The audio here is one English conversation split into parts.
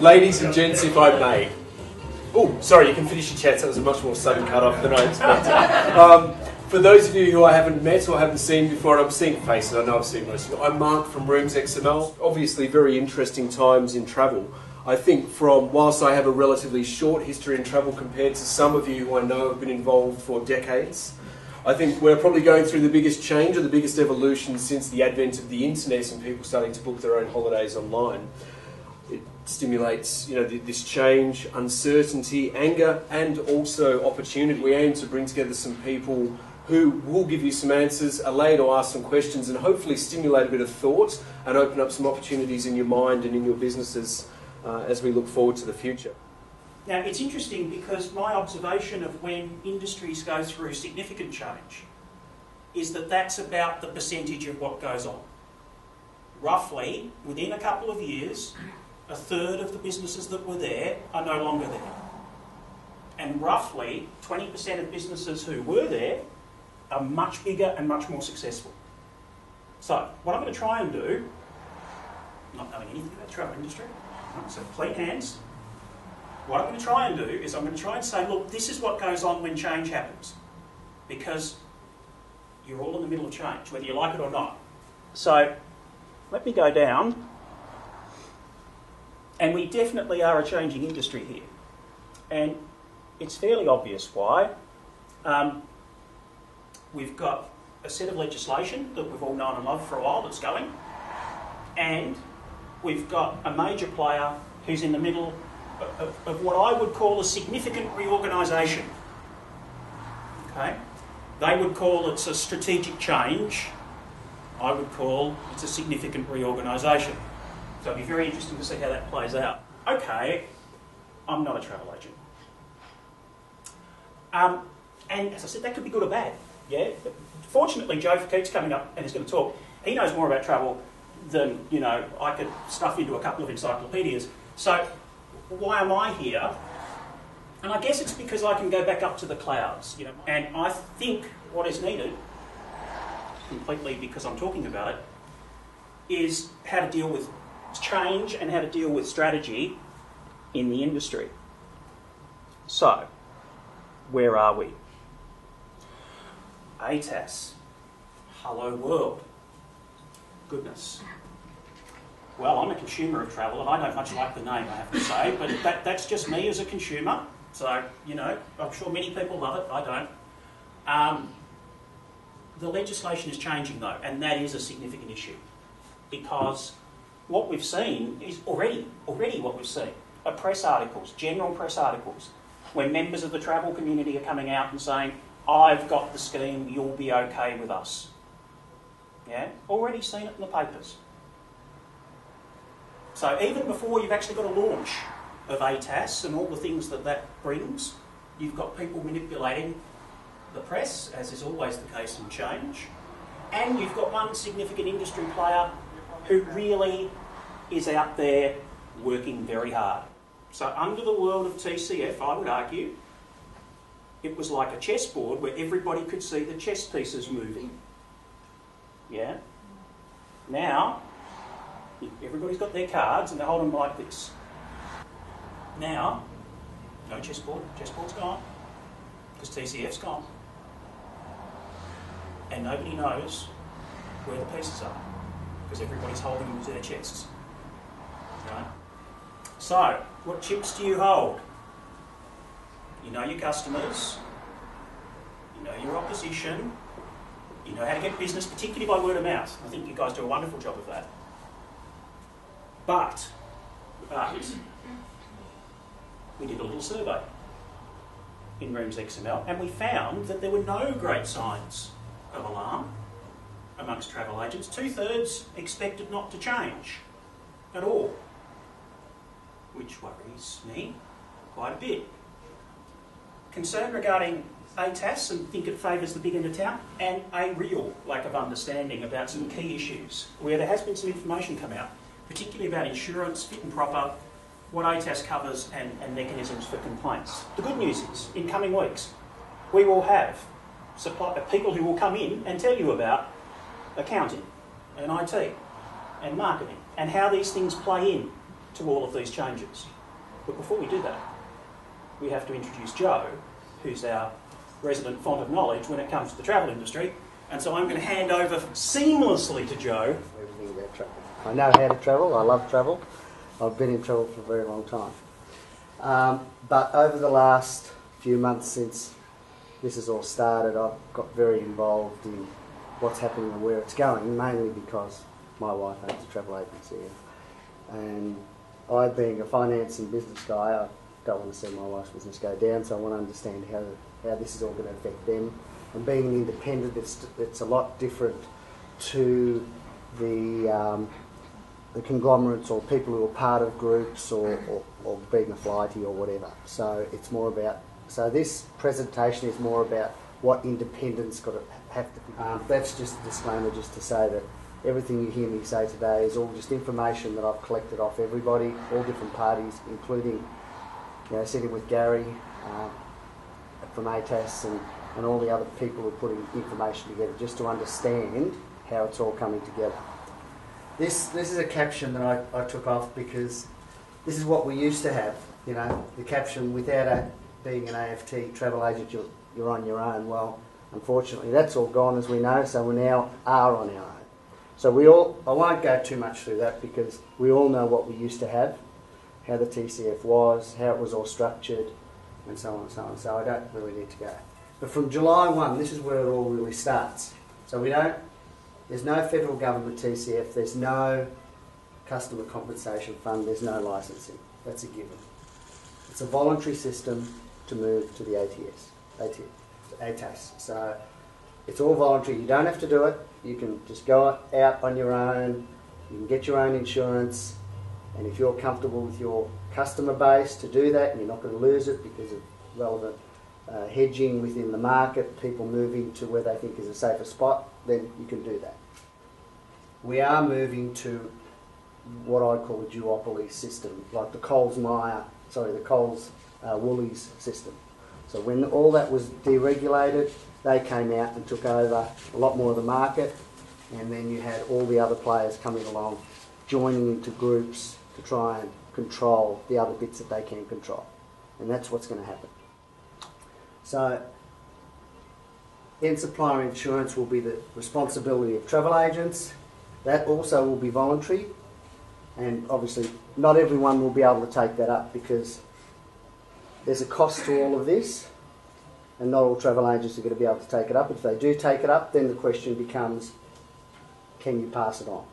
Ladies and gents, if I may. Oh, sorry, you can finish your chats. That was a much more sudden cut-off than I expected. For those of you who I haven't met or haven't seen before, and I'm seeing faces, I know I've seen most of you. I'm Mark from roomsXML. Obviously, very interesting times in travel. I think whilst I have a relatively short history in travel compared to some of you who I know have been involved for decades, I think we're probably going through the biggest change or the biggest evolution since the advent of the internet and people starting to book their own holidays online. It stimulates, this change, uncertainty, anger, and also opportunity. We aim to bring together some people who will give you some answers, allay to ask some questions, and hopefully stimulate a bit of thought and open up some opportunities in your mind and in your businesses as we look forward to the future. Now, it's interesting because my observation of when industries go through significant change is that that's about the percentage of what goes on. Roughly, within a couple of years, a third of the businesses that were there are no longer there. And roughly 20% of businesses who were there are much bigger and much more successful. So, what I'm going to try and do, not knowing anything about the travel industry, so clean hands, what I'm going to try and do is I'm going to try and say, look, this is what goes on when change happens. Because you're all in the middle of change, whether you like it or not. So, let me go down. And we definitely are a changing industry here. And it's fairly obvious why. We've got a set of legislation that we've all known and loved for a while that's going. And we've got a major player who's in the middle of what I would call a significant reorganisation. Okay? They would call it a strategic change. I would call it a significant reorganisation. So it'll be very interesting to see how that plays out. Okay, I'm not a travel agent. And as I said, that could be good or bad. Yeah. Fortunately, Joe Fekete's coming up and he's going to talk. He knows more about travel than, I could stuff into a couple of encyclopedias. So why am I here? And I guess it's because I can go back up to the clouds. And I think what is needed, completely because I'm talking about it, is how to deal with change and how to deal with strategy in the industry. So, where are we? ATAS. Hello world. Goodness. Well, I'm a consumer of travel and I don't much like the name, I have to say, but that's just me as a consumer. So, I'm sure many people love it, I don't. The legislation is changing though, and that is a significant issue because what we've seen is already what we've seen are press articles, general press articles, where members of the travel community are coming out and saying, I've got the scheme, you'll be okay with us. Yeah? Already seen it in the papers. So even before you've actually got a launch of ATAS and all the things that brings, you've got people manipulating the press, as is always the case in change, and you've got one significant industry player who really is out there working very hard. So under the world of TCF, I would argue, it was like a chessboard where everybody could see the chess pieces moving. Yeah? Now, everybody's got their cards and they hold them like this. Now, no chessboard, chessboard's gone, because TCF's gone. And nobody knows where the pieces are, because everybody's holding them to their chests. Right? So, what chips do you hold? You know your customers, you know your opposition, you know how to get business, particularly by word of mouth. I think you guys do a wonderful job of that. But we did a little survey in roomsXML and we found that there were no great signs of alarm amongst travel agents. 2/3 expected not to change at all, which worries me quite a bit. Concern regarding ATAS and think it favours the big end of town, and a real lack of understanding about some key issues where there has been some information come out, particularly about insurance, fit and proper, what ATAS covers and mechanisms for complaints. The good news is, in coming weeks, we will have people who will come in and tell you about accounting and IT and marketing and how these things play in to all of these changes. But before we do that, we have to introduce Joe, who's our resident font of knowledge when it comes to the travel industry. And so I'm going to hand over seamlessly to Joe. Everything about travel. I know how to travel. I love travel. I've been in travel for a very long time. But over the last few months since this has all started, I've got very involved in what's happening and where it's going, mainly because my wife owns a travel agency. And I, being a finance and business guy, I don't want to see my wife's business go down, so I want to understand how this is all going to affect them. And being an independent, it's a lot different to the conglomerates or people who are part of groups or being a flighty or whatever. So it's more about, so this presentation is more about what independence got to have to be. That's just a disclaimer, just to say that everything you hear me say today is all just information that I've collected off everybody, all different parties, including, sitting with Gary from ATAS and all the other people who are putting information together, just to understand how it's all coming together. This is a caption that I took off because this is what we used to have, the caption, without being an AFT travel agent, you're on your own. Well, unfortunately, that's all gone, as we know, so we now are on our own. So I won't go too much through that because we all know what we used to have, how the TCF was, how it was all structured, and so on and so on. So I don't really need to go. But from July 1, this is where it all really starts. So there's no federal government TCF, there's no customer compensation fund, there's no licensing. That's a given. It's a voluntary system to move to the ATAS. So it's all voluntary. You don't have to do it. You can just go out on your own. You can get your own insurance. And if you're comfortable with your customer base to do that, and you're not going to lose it because of relevant hedging within the market, people moving to where they think is a safer spot, then you can do that. We are moving to what I call a duopoly system, like the Coles Woolies system. So when all that was deregulated, they came out and took over a lot more of the market, and then you had all the other players coming along, joining into groups to try and control the other bits that they can control. And that's what's going to happen. So end supplier insurance will be the responsibility of travel agents. That also will be voluntary, and obviously not everyone will be able to take that up because there's a cost to all of this, and not all travel agents are going to be able to take it up. If they do take it up, then the question becomes, can you pass it on?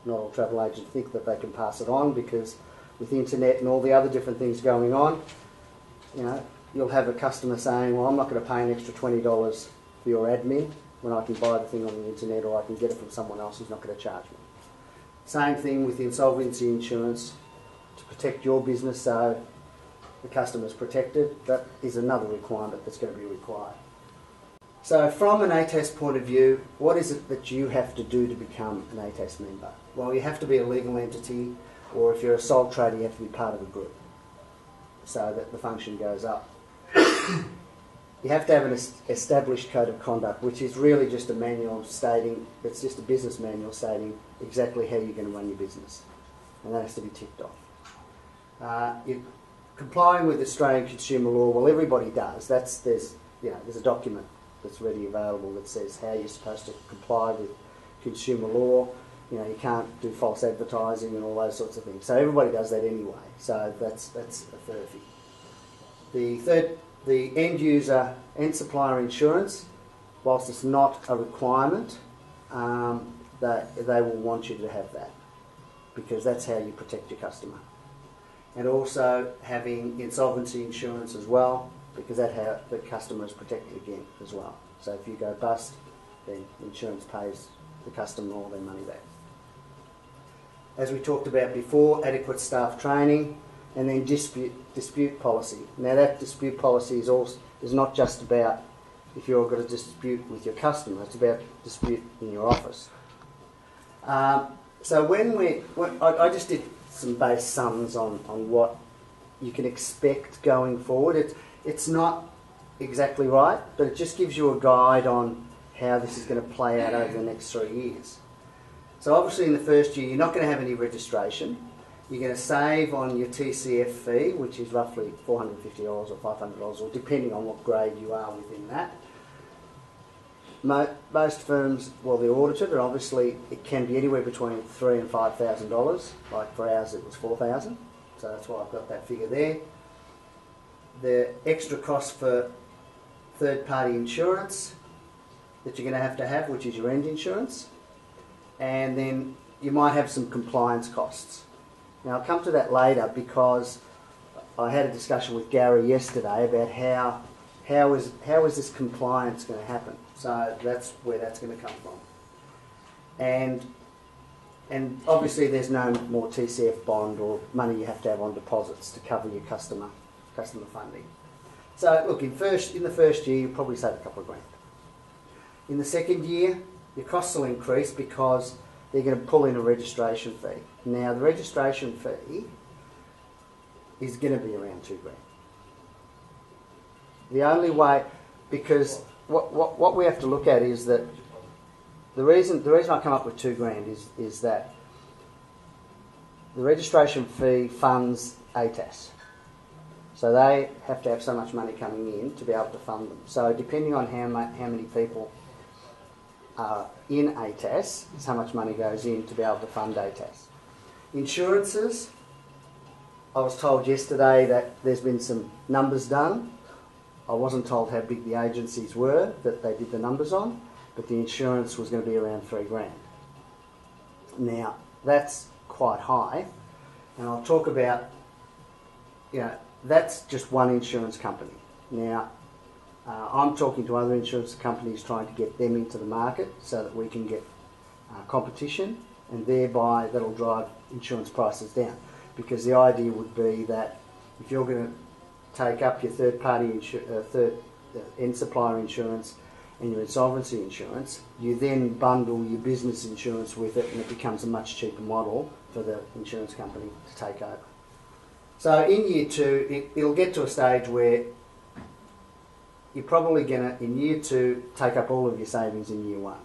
Not all travel agents think that they can pass it on because with the internet and all the other different things going on, you'll have a customer saying, well, I'm not going to pay an extra $20 for your admin when I can buy the thing on the internet, or I can get it from someone else who's not going to charge me. Same thing with insolvency insurance to protect your business so the customer's protected. That is another requirement that's going to be required. So from an ATAS point of view, what is it that you have to do to become an ATAS member? Well, you have to be a legal entity, or if you're a sole trader, you have to be part of a group so that the function goes up. You have to have an established code of conduct, which is really just a manual stating, it's just a business manual stating exactly how you're going to run your business. And that has to be ticked off. You're complying with Australian consumer law, well, everybody does. There's a document that's ready available that says how you're supposed to comply with consumer law. You can't do false advertising and all those sorts of things. So everybody does that anyway. So that's a third thing. The end user and supplier insurance, whilst it's not a requirement, they will want you to have that because that's how you protect your customer. And also having insolvency insurance as well, because that's how the customer is protected again as well. So if you go bust, then insurance pays the customer all their money back. As we talked about before, adequate staff training, and then dispute policy. Now that dispute policy is not just about if you've got a dispute with your customer, it's about dispute in your office. So I just did some base sums on what you can expect going forward. It's not exactly right, but it just gives you a guide on how this is going to play out over the next 3 years. So obviously in the first year, you're not going to have any registration. You're going to save on your TCF fee, which is roughly $450 or $500, or depending on what grade you are within that. Most firms, well, they're audited, and obviously it can be anywhere between $3,000 and $5,000. Like for ours, it was $4,000, so that's why I've got that figure there. The extra cost for third-party insurance that you're going to have, which is your end insurance, and then you might have some compliance costs. Now, I'll come to that later because I had a discussion with Gary yesterday about how is this compliance going to happen. So that's where that's going to come from. And obviously there's no more TCF bond or money you have to have on deposits to cover your customer funding. So look, in the first year, you'll probably save a couple of grand. In the second year, your costs will increase because they're going to pull in a registration fee. Now, the registration fee is going to be around $2 grand. The only way, because what we have to look at is that the reason I come up with $2 grand is that the registration fee funds ATAS. So they have to have so much money coming in to be able to fund them. So depending on how many people are in ATAS, is how much money goes in to be able to fund ATAS. Insurances, I was told yesterday that there's been some numbers done. I wasn't told how big the agencies were that they did the numbers on, but the insurance was going to be around $3 grand. Now, that's quite high, and I'll talk about, that's just one insurance company. Now, I'm talking to other insurance companies trying to get them into the market so that we can get competition, and thereby that'll drive insurance prices down. Because the idea would be that if you're going to take up your third-party end supplier insurance and your insolvency insurance, you then bundle your business insurance with it, and it becomes a much cheaper model for the insurance company to take over. So in year two, it'll get to a stage where you're probably going to, in year two, take up all of your savings in year one.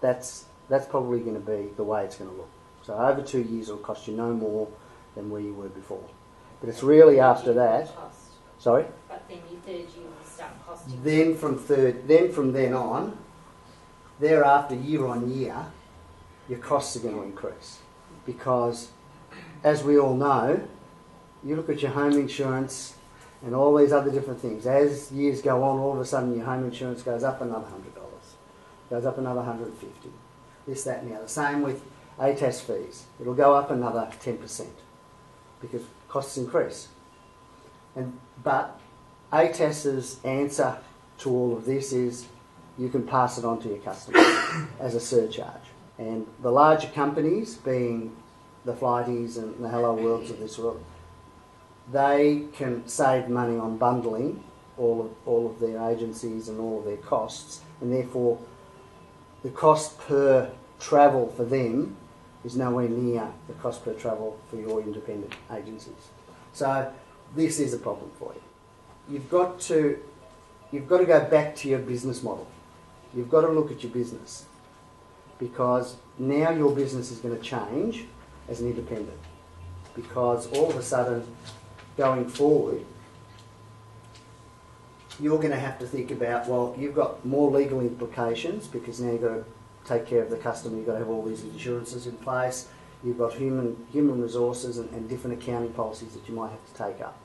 That's probably going to be the way it's going to look. So over 2 years, it'll cost you no more than where you were before. But it's really after that. Sorry? But then your third year will start costing. Then from then on, thereafter, year on year, your costs are going to increase. Because, as we all know, you look at your home insurance and all these other different things. As years go on, all of a sudden your home insurance goes up another $100, goes up another $150, this, that and the other. Same with ATAS fees. It'll go up another 10% because costs increase. But ATAS's answer to all of this is you can pass it on to your customer as a surcharge. And the larger companies, being the Flighties and the Hello Worlds of this world, they can save money on bundling all of their agencies and all of their costs, and therefore the cost per travel for them is nowhere near the cost per travel for your independent agencies. So this is a problem for you. You've got to go back to your business model. You've got to look at your business, because now your business is going to change as an independent, because all of a sudden going forward you're going to have to think about, well, you've got more legal implications because now you've got to take care of the customer, you've got to have all these insurances in place, you've got human resources and different accounting policies that you might have to take up.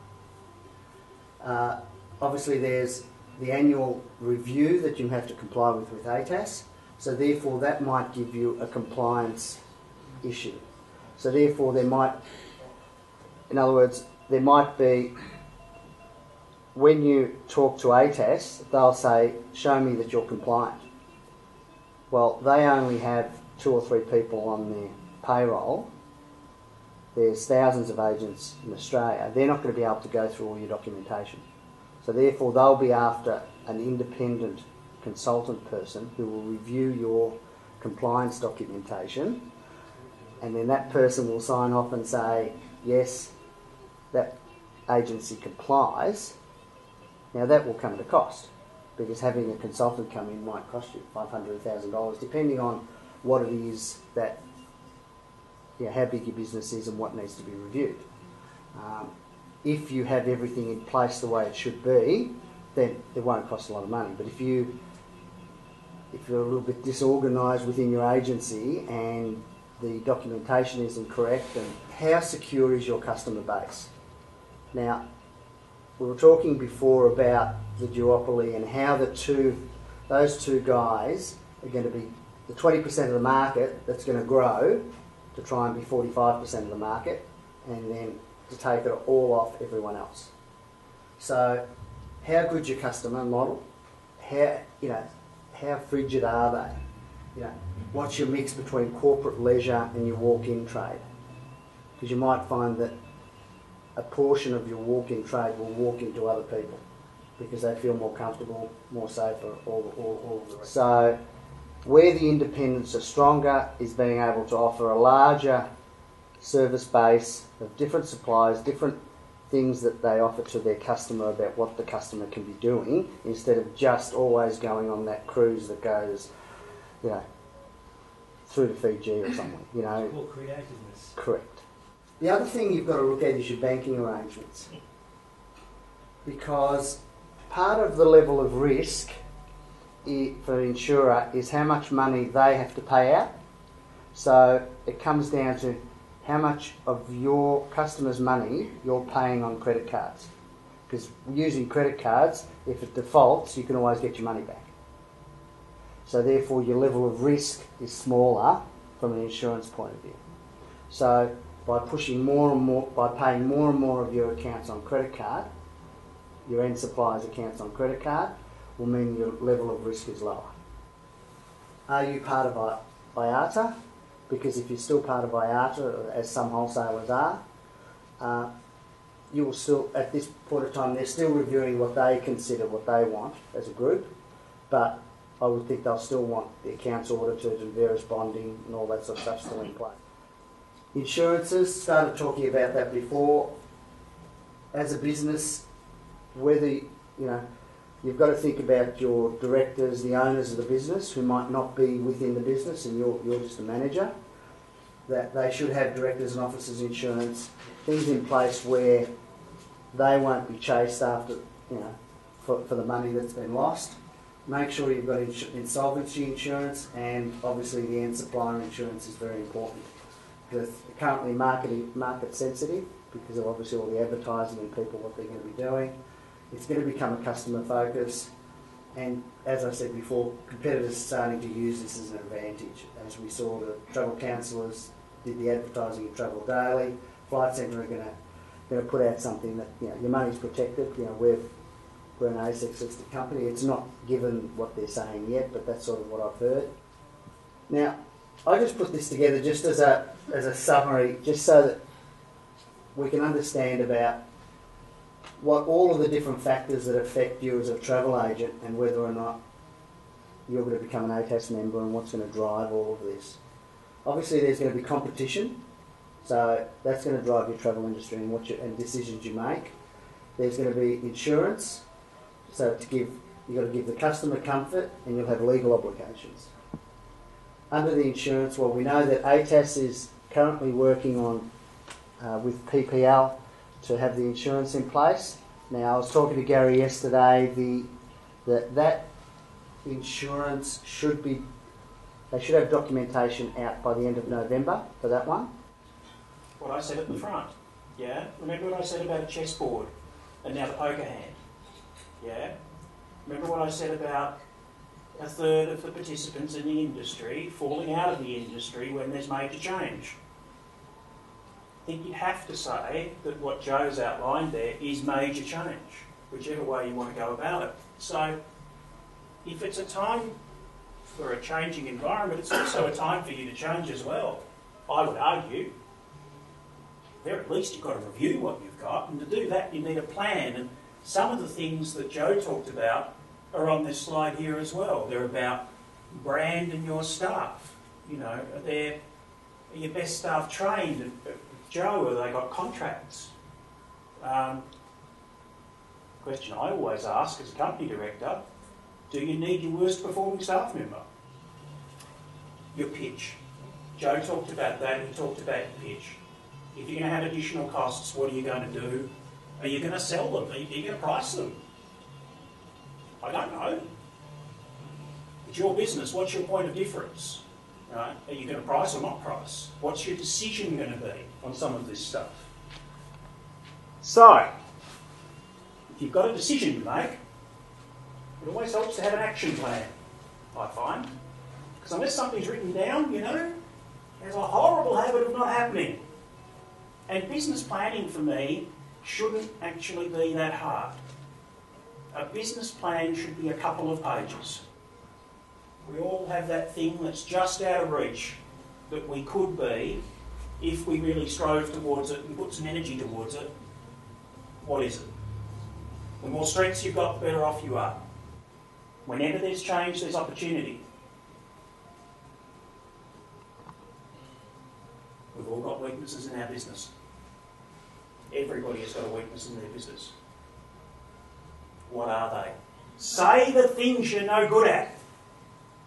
Obviously there's the annual review that you have to comply with ATAS, so therefore that might give you a compliance issue. So therefore there might be, when you talk to ATAS, they'll say, show me that you're compliant. Well, they only have 2 or 3 people on their payroll. There's thousands of agents in Australia. They're not going to be able to go through all your documentation. So therefore they'll be after an independent consultant person who will review your compliance documentation, and then that person will sign off and say, yes, that agency complies. Now that will come at a cost, because having a consultant come in might cost you $500,000, depending on what it is that how big your business is and what needs to be reviewed. If you have everything in place the way it should be, then it won't cost a lot of money. But if you're a little bit disorganised within your agency and the documentation isn't correct, and how secure is your customer base? Now, we were talking before about the duopoly and how those two guys are going to be the 20% of the market that's going to grow to try and be 45% of the market, and then to take it all off everyone else. So, how good's your customer model? How frigid are they? What's your mix between corporate leisure and your walk-in trade? Because you might find that a portion of your walk-in trade will walk into other people because they feel more comfortable, more safer, all of the rest. So, where the independents are stronger is being able to offer a larger service base of different suppliers, different things that they offer to their customer about what the customer can be doing, instead of just always going on that cruise that goes, through to Fiji or something. More creativeness. Correct. The other thing you've got to look at is your banking arrangements, because part of the level of risk for an insurer is how much money they have to pay out. So it comes down to how much of your customer's money you're paying on credit cards. Because using credit cards, if it defaults, you can always get your money back. So therefore your level of risk is smaller from an insurance point of view. So by pushing more and more, by paying more and more of your accounts on credit card, your end supplier's accounts on credit card, will mean your level of risk is lower. Are you part of IATA? Because if you're still part of IATA, as some wholesalers are, you will still, at this point of time, they're still reviewing what they consider, what they want as a group, but I would think they'll still want the accounts audited and various bonding and all that sort of stuff still in play. Insurances, started talking about that before. As a business, whether, you've got to think about your directors, the owners of the business, who might not be within the business and you're just a manager, that they should have directors and officers insurance, things in place where they won't be chased after, for the money that's been lost. Make sure you've got insolvency insurance, and obviously the end supplier insurance is very important. They're currently market sensitive because of obviously all the advertising and people, what they're going to be doing. It's going to become a customer focus, and as I said before, competitors are starting to use this as an advantage. As we saw, the travel counsellors did the advertising in Travel Daily. Flight Centre are going to put out something that your money's protected. We're an ASX listed company. It's not given what they're saying yet, but that's sort of what I've heard. Now, I just put this together just as a summary, just so that we can understand about what all of the different factors that affect you as a travel agent and whether or not you're going to become an ATAS member and what's going to drive all of this. Obviously there's going to be competition, so that's going to drive your travel industry and decisions you make. There's going to be insurance, so you've got to give the customer comfort and you'll have legal obligations. Under the insurance, well, we know that ATAS is currently working on with PPL to have the insurance in place. Now, I was talking to Gary yesterday, that insurance they should have documentation out by the end of November for that one. What I said at the front, Remember what I said about a chessboard and now the poker hand, Remember what I said about a third of the participants in the industry falling out of the industry when there's major change. I think you'd have to say that what Joe's outlined there is major change, whichever way you want to go about it. So if it's a time for a changing environment, it's also a time for you to change as well. I would argue, there at least you've got to review what you've got, and to do that you need a plan. And some of the things that Joe talked about are on this slide here as well. They're about brand and your staff. Are your best staff trained? And, Joe, have they got contracts? Question I always ask as a company director, do you need your worst performing staff member? Your pitch. Joe talked about that, he talked about your pitch. If you're going to have additional costs, what are you going to do? Are you going to sell them? Are you going to price them? I don't know. It's your business. What's your point of difference? Right? Are you going to price or not price? What's your decision going to be on some of this stuff? So, if you've got a decision to make, it always helps to have an action plan, I find. Because unless something's written down, you know, there's a horrible habit of not happening. And business planning for me shouldn't actually be that hard. A business plan should be a couple of pages. We all have that thing that's just out of reach that we could be if we really strove towards it and put some energy towards it. What is it? The more strengths you've got, the better off you are. Whenever there's change, there's opportunity. We've all got weaknesses in our business. Everybody has got a weakness in their business. What are they? Say the things you're no good at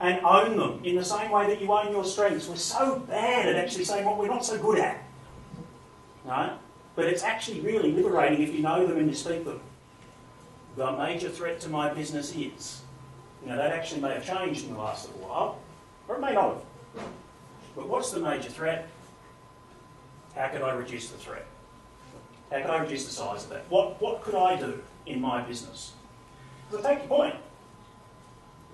and own them in the same way that you own your strengths. We're so bad at actually saying what we're not so good at. Right? But it's actually really liberating if you know them and you speak them. The major threat to my business is, you know, that actually may have changed in the last little while, or it may not have. But what's the major threat? How could I reduce the threat? How could I reduce the size of that? What could I do in my business? Because I take your point.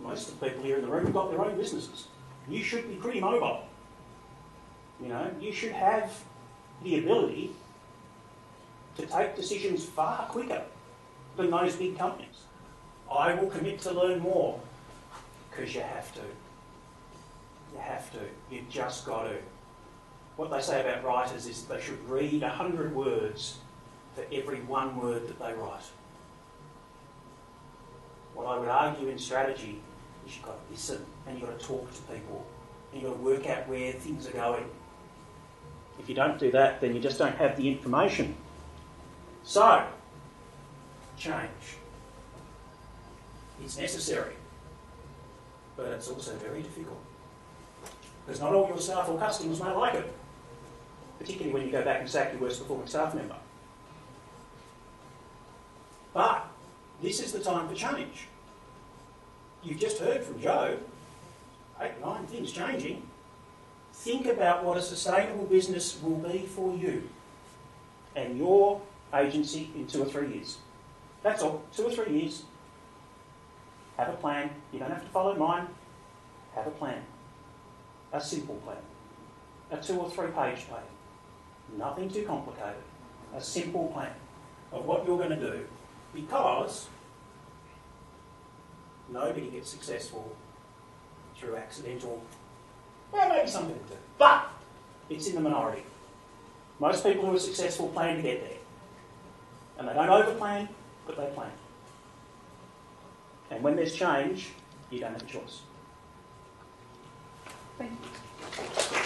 Most of the people here in the room have got their own businesses. You should be pretty mobile. You know, you should have the ability to take decisions far quicker than those big companies. I will commit to learn more because you have to. You have to. You've just got to. What they say about writers is they should read 100 words for every one word that they write. What I would argue in strategy is you've got to listen and you've got to talk to people and you've got to work out where things are going. If you don't do that, then you just don't have the information. So, change. It's necessary, but it's also very difficult. Because not all your staff or customers may like it, particularly when you go back and sack your worst performing staff member. But this is the time for change. You've just heard from Joe, 8, 9 things changing. Think about what a sustainable business will be for you and your agency in 2 or 3 years. That's all, 2 or 3 years. Have a plan. You don't have to follow mine. Have a plan. A simple plan. A 2 or 3 page plan. Nothing too complicated. A simple plan of what you're going to do, because nobody gets successful through accidental, well, maybe some people do, but it's in the minority. Most people who are successful plan to get there. And they don't over-plan, but they plan. And when there's change, you don't have a choice. Thank you.